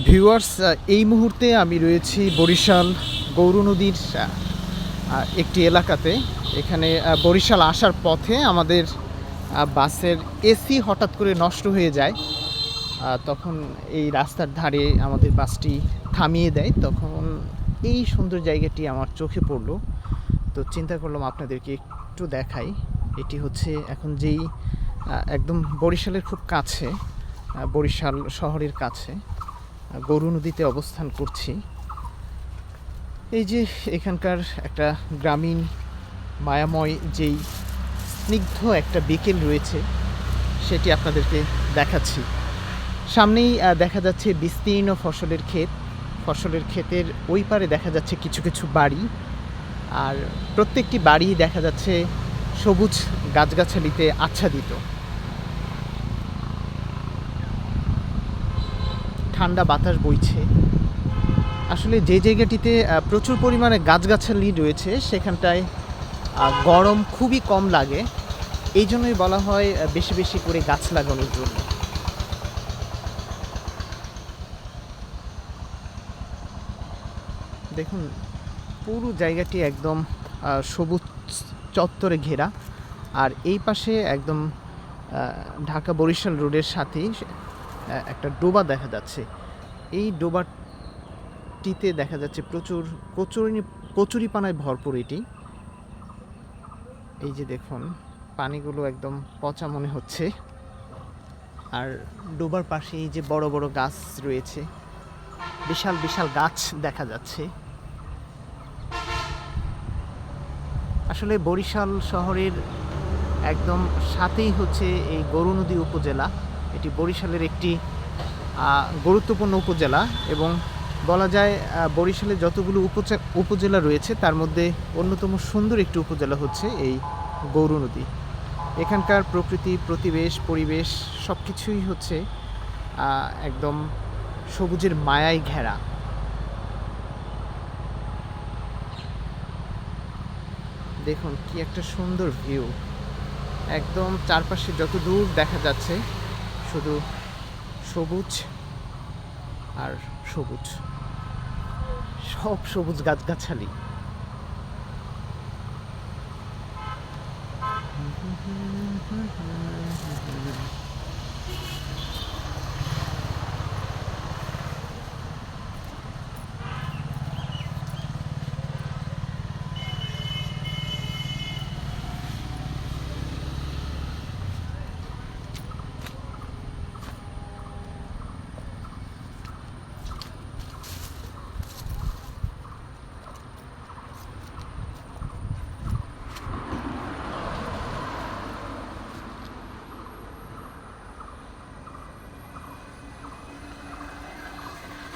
Viewers, এই মুহূর্তে আমি রয়েছি বরিশাল গৌরনদীর একটি এলাকাতে। এখানে বরিশাল আসার পথে আমাদের বাসের এসি হঠাৎ করে নষ্ট হয়ে যায়। তখন এই রাস্তার ধারে আমাদের বাসটি থামিয়ে দেয়। তখন এই সুন্দর জায়গাটি আমার চোখে পড়লো, তো চিন্তা করলাম আপনাদেরকে একটু দেখাই। এটি হচ্ছে এখন যেই একদম বরিশালের খুব কাছে, বরিশাল শহরের কাছে গৌরনদীতে অবস্থান করছি। এই যে এখানকার একটা গ্রামীণ মায়াময় যেই স্নিগ্ধ একটা বিকেল রয়েছে, সেটি আপনাদেরকে দেখাচ্ছি। সামনেই দেখা যাচ্ছে বিস্তীর্ণ ফসলের ক্ষেত। ফসলের ক্ষেতের ওই পারে দেখা যাচ্ছে কিছু কিছু বাড়ি, আর প্রত্যেকটি বাড়ি দেখা যাচ্ছে সবুজ গাছগাছালিতে আচ্ছাদিত। ঠান্ডা বাতাস বইছে। আসলে যে জায়গাটিতে প্রচুর পরিমাণে গাছগাছালি রয়েছে সেখানটায় গরম খুবই কম লাগে। এই জন্যই বলা হয় বেশি বেশি করে গাছ লাগানোর জন্য। দেখুন, পুরো জায়গাটি একদম সবুজ চত্বরে ঘেরা। আর এই পাশে একদম ঢাকা বরিশাল রোডের সাথেই একটা ডোবা দেখা যাচ্ছে। এই ডোবাটিতে দেখা যাচ্ছে প্রচুর কচুরিপানায় ভরপুর এটি। এই যে দেখুন, পানিগুলো একদম পচা মনে হচ্ছে। আর ডোবার পাশে এই যে বড় বড় গাছ রয়েছে, বিশাল বিশাল গাছ দেখা যাচ্ছে। আসলে বরিশাল শহরের একদম সাথেই হচ্ছে এই গৌরনদী উপজেলা। এটি বরিশালের একটি গুরুত্বপূর্ণ উপজেলা, এবং বলা যায় বরিশালে যতগুলো উপজেলা রয়েছে তার মধ্যে অন্যতম সুন্দর একটি উপজেলা হচ্ছে এই গৌরনদী। এখানকার প্রকৃতি, পরিবেশ সব কিছুই হচ্ছে একদম সবুজের মায়ায় ঘেরা। দেখুন কি একটা সুন্দর ভিউ। একদম চারপাশে যত দূর দেখা যাচ্ছে শুধু সবুজ আর সবুজ, সব সবুজ গাছগাছালি।